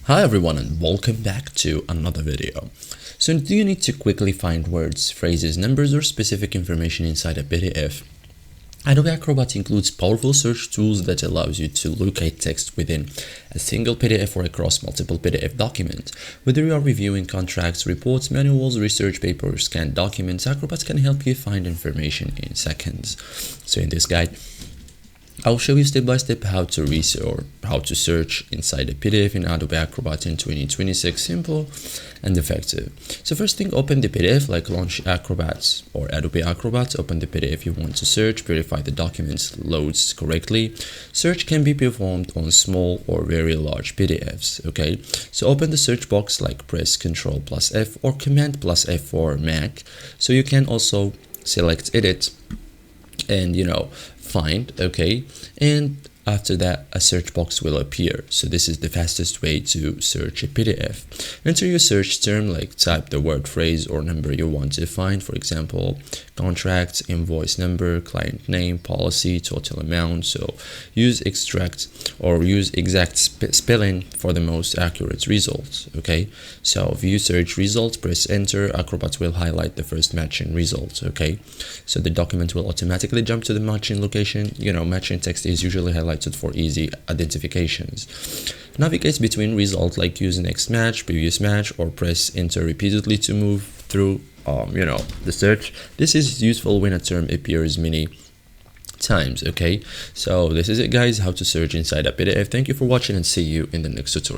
Hi everyone and welcome back to another video. So do you need to quickly find words, phrases, numbers or specific information inside a PDF? Adobe Acrobat includes powerful search tools that allows you to locate text within a single PDF or across multiple PDF documents. Whether you are reviewing contracts, reports, manuals, research papers, or scanned documents, Acrobat can help you find information in seconds. So in this guide, I'll show you step by step how to research or how to search inside a PDF in Adobe Acrobat in 2026, simple and effective. So first thing, open the PDF, like launch Acrobat or Adobe Acrobat. Open the PDF you want to search, verify the documents loads correctly. Search can be performed on small or very large PDFs, okay? So open the search box, like press Ctrl plus F or Command plus F for Mac. So you can also select edit and find, okay, and after that a search box will appear. So this is the fastest way to search a PDF. Enter your search term, like type the word, phrase or number you want to find, for example contract, invoice number, client name, policy, total amount. So use exact spelling for the most accurate results, okay? So view search results, press enter. Acrobat will highlight the first matching results, okay? So the document will automatically jump to the matching location. Matching text is usually highlighted for easy identifications. Navigate between results, like use next match, previous match, or press enter repeatedly to move through the search. This is useful when a term appears many times, okay? So this is it guys, how to search inside a PDF. Thank you for watching and see you in the next tutorial.